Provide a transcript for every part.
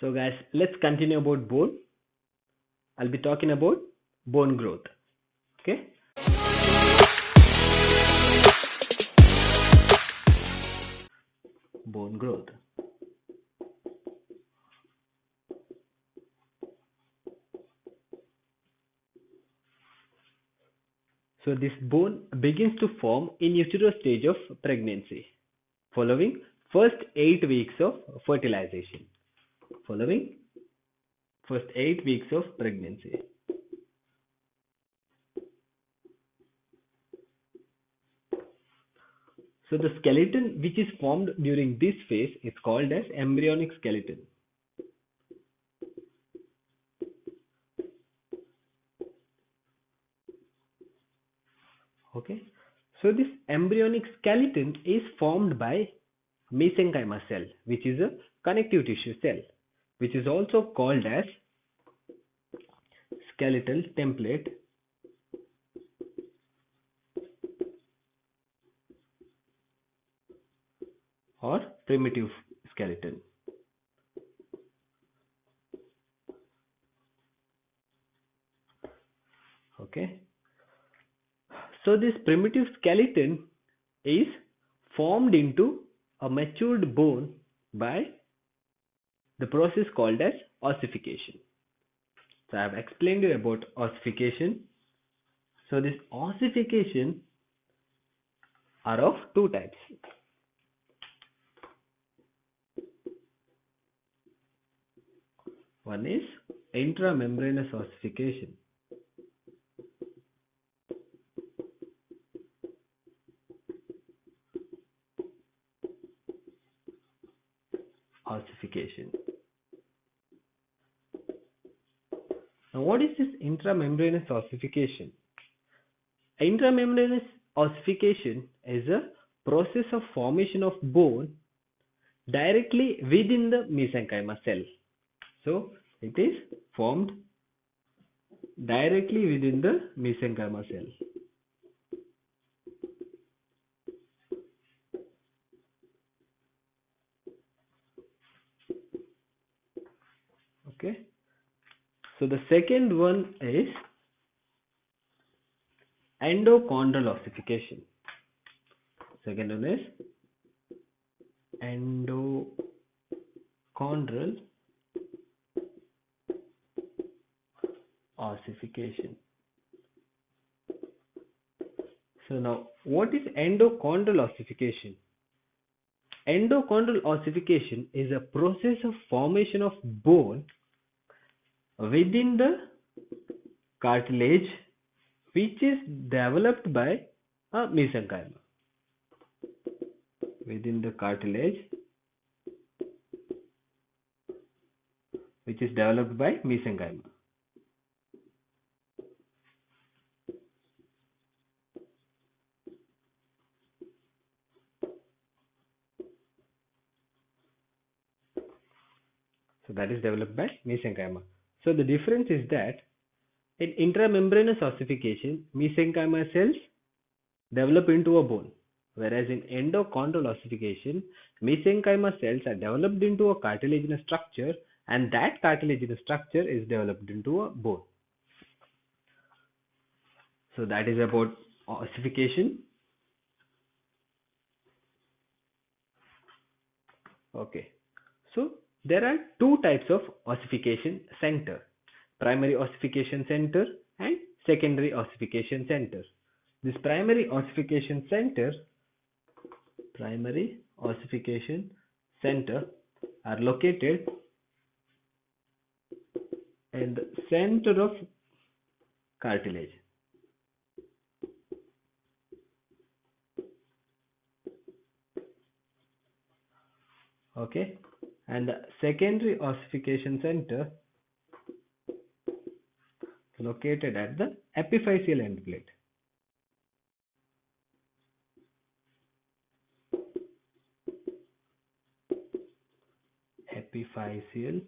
So guys, let's continue about bone. I'll be talking about bone growth. Okay. Bone growth. So this bone begins to form in utero stage of pregnancy, following first 8 weeks of fertilization. Following first 8 weeks of pregnancy. So the skeleton which is formed during this phase is called as embryonic skeleton. Okay. So this embryonic skeleton is formed by mesenchyma cell, which is a connective tissue cell, which is also called as skeletal template or primitive skeleton. Okay. So this primitive skeleton is formed into a matured bone by the process called as ossification. So I have explained you about ossification. So this ossification are of two types. One is intramembranous ossification. Ossification. Now, what is this intramembranous ossification? Intramembranous ossification is a process of formation of bone directly within the mesenchyma cell. So, it is formed directly within the mesenchyma cell. Okay. So, the second one is endochondral ossification. Second one is endochondral ossification. So now, what is endochondral ossification? Endochondral ossification is a process of formation of bone within the cartilage which is developed by a mesenchyma. Within the cartilage which is developed by mesenchyma. So that is developed by mesenchyma. So the difference is that in intramembranous ossification, mesenchyma cells develop into a bone, whereas in endochondral ossification, mesenchyma cells are developed into a cartilaginous structure, and that cartilaginous structure is developed into a bone. So that is about ossification. Okay. So there are two types of ossification center: primary ossification center and secondary ossification center. This primary ossification center are located in the center of cartilage. Okay, and the secondary ossification center located at the epiphyseal end plate. Epiphyseal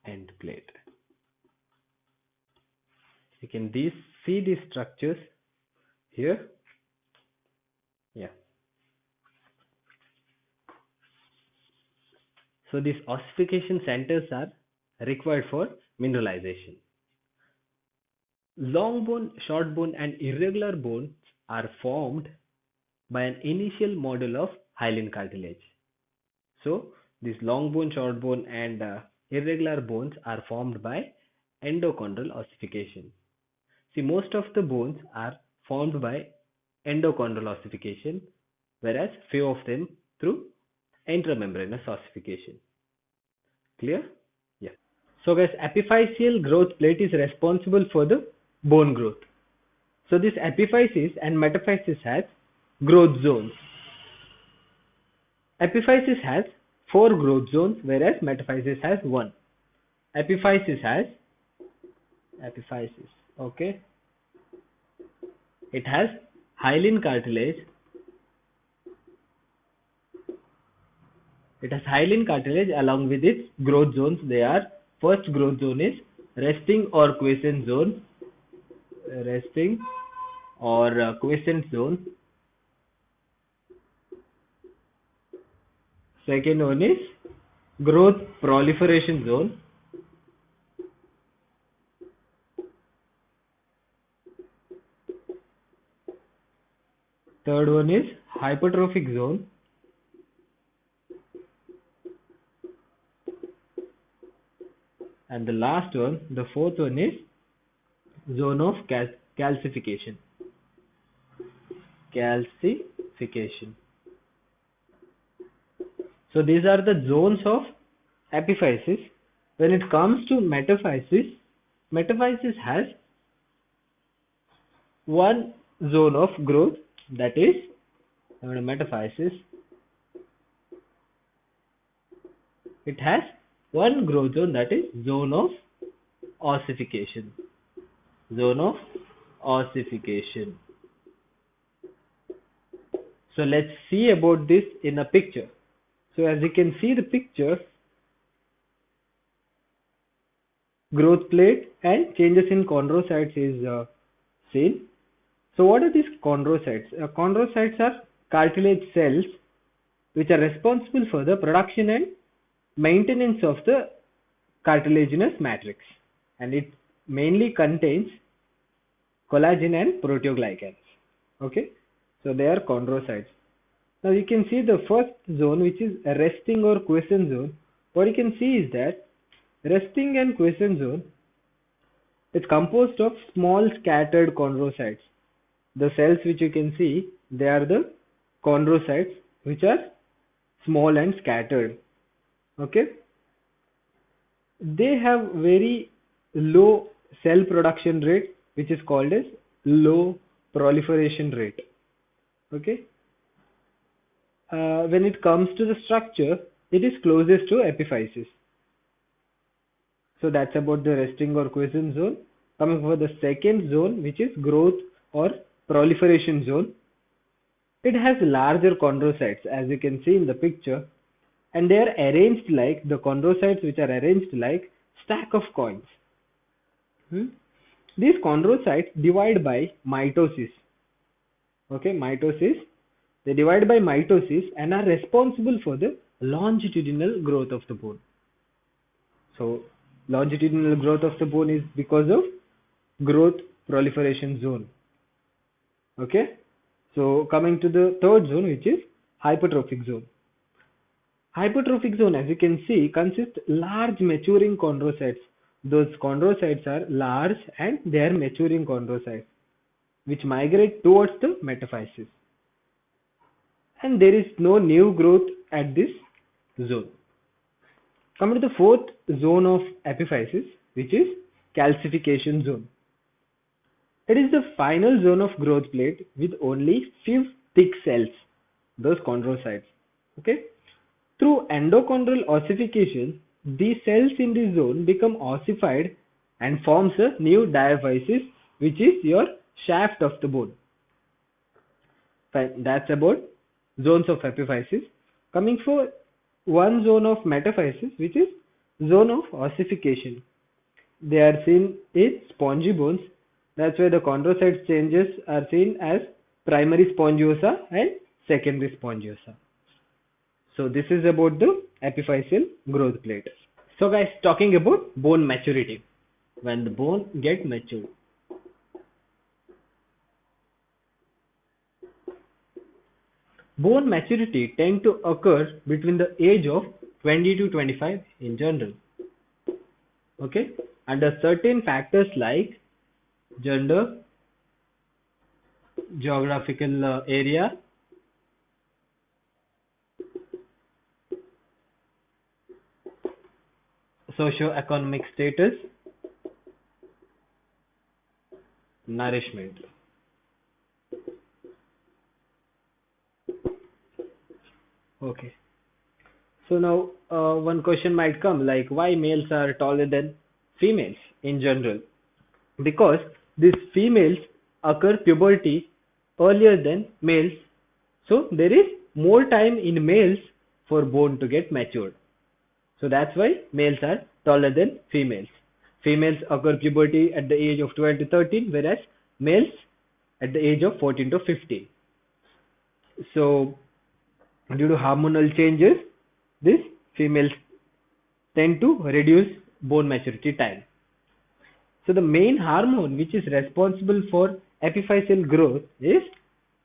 end plate. You can see these structures here. Yeah. So these ossification centers are required for mineralization. Long bone, short bone, and irregular bones are formed by an initial model of hyaline cartilage. So these long bone, short bone, and irregular bones are formed by endochondral ossification. See, most of the bones are formed by endochondral ossification, whereas few of them through intramembranous ossification. Clear? Yeah. So guys, epiphyseal growth plate is responsible for the bone growth. So this epiphysis and metaphysis has growth zones. Epiphysis has 4 growth zones, whereas metaphysis has 1. Epiphysis has epiphysis. Okay. It has hyaline cartilage. It has hyaline cartilage along with its growth zones. They are, first growth zone is resting or quiescent zone. Resting or quiescent zone. Second one is growth proliferation zone. Third one is hypertrophic zone. And the last one, the fourth one, is zone of calcification. Calcification. So these are the zones of epiphysis. When it comes to metaphysis, metaphysis has one zone of growth, that is metaphysis. It has one growth zone, that is zone of ossification. Zone of ossification. So let's see about this in a picture. So as you can see the picture, growth plate and changes in chondrocytes is seen. So what are these chondrocytes? Chondrocytes are cartilage cells which are responsible for the production and maintenance of the cartilaginous matrix, and it mainly contains collagen and proteoglycans. Okay, so they are chondrocytes. Now you can see the first zone, which is a resting or quiescent zone. What you can see is that resting and quiescent zone is composed of small scattered chondrocytes. The cells which you can see, they are the chondrocytes which are small and scattered. Okay, they have very low cell production rate, which is called as low proliferation rate. Okay, when it comes to the structure, it is closest to epiphysis. So that's about the resting or quiescent zone. Coming for the second zone, which is growth or proliferation zone, it has larger chondrocytes, as you can see in the picture, and they are arranged like the chondrocytes, which are arranged like stack of coins. These chondrocytes divide by mitosis. Okay, mitosis. They divide by mitosis and are responsible for the longitudinal growth of the bone. So longitudinal growth of the bone is because of growth proliferation zone. Okay, so coming to the third zone, which is hypertrophic zone. Hypertrophic zone, as you can see, consists large maturing chondrocytes. Those chondrocytes are large and they are maturing chondrocytes which migrate towards the metaphysis, and there is no new growth at this zone. Coming to the fourth zone of epiphysis, which is calcification zone. It is the final zone of growth plate with only few thick cells, those chondrocytes. Okay, through endochondral ossification, these cells in this zone become ossified and forms a new diaphysis, which is your shaft of the bone. Fine, that's about zones of epiphysis. Coming for one zone of metaphysis, which is zone of ossification. They are seen in spongy bones. That's why the chondrocyte changes are seen as primary spongiosa and secondary spongiosa. So this is about the epiphyseal growth plate. So guys, talking about bone maturity. When the bone get matured. Bone maturity tend to occur between the age of 20 to 25 in general. Okay, under certain factors like gender, geographical area, socio-economic status, nourishment. Okay. So now one question might come like why males are taller than females in general? Because these females occur puberty earlier than males, so there is more time in males for bone to get matured. So that's why males are taller than females. Females occur puberty at the age of 12 to 13, whereas males at the age of 14 to 15. So due to hormonal changes, these females tend to reduce bone maturity time. So the main hormone which is responsible for epiphyseal growth is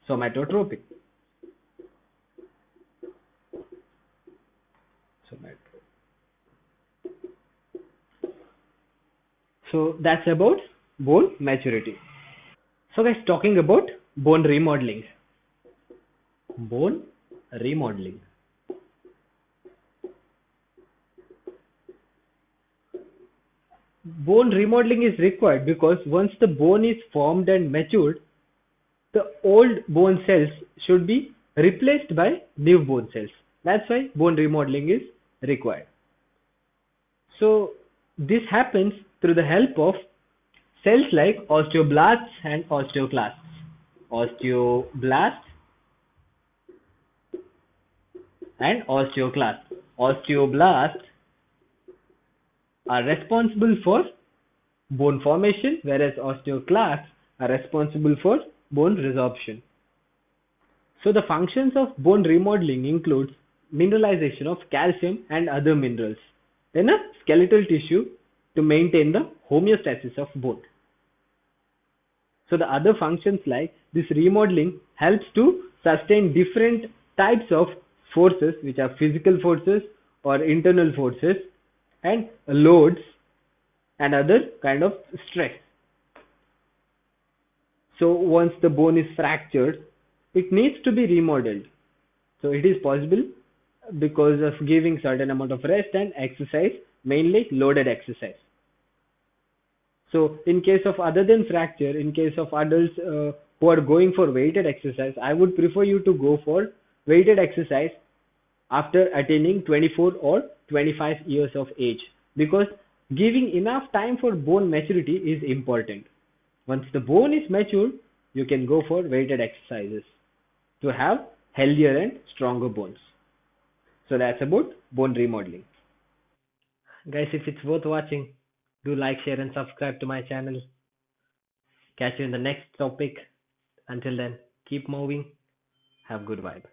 somatotropin. Somatotropin. So that's about bone maturity. So guys, talking about bone remodeling. Bone remodeling. Bone remodeling is required because once the bone is formed and matured, the old bone cells should be replaced by new bone cells. That's why bone remodeling is required. So this happens through the help of cells like osteoblasts and osteoclasts. Osteoblasts and osteoclasts. Osteoblasts are responsible for bone formation, whereas osteoclasts are responsible for bone resorption. So the functions of bone remodeling includes mineralization of calcium and other minerals in a skeletal tissue to maintain the homeostasis of bone. So the other functions like this remodeling helps to sustain different types of forces, which are physical forces or internal forces, and loads and other kind of stress. So once the bone is fractured, it needs to be remodeled. So it is possible because of giving certain amount of rest and exercise, mainly loaded exercise. So in case of other than fracture, in case of adults who are going for weighted exercise, I would prefer you to go for weighted exercise after attaining 24 or 25 years of age, because giving enough time for bone maturity is important. Once the bone is matured, you can go for weighted exercises to have healthier and stronger bones. So that's about bone remodeling. Guys, if it's worth watching, do like, share, and subscribe to my channel. Catch you in the next topic. Until then, keep moving. Have good vibe.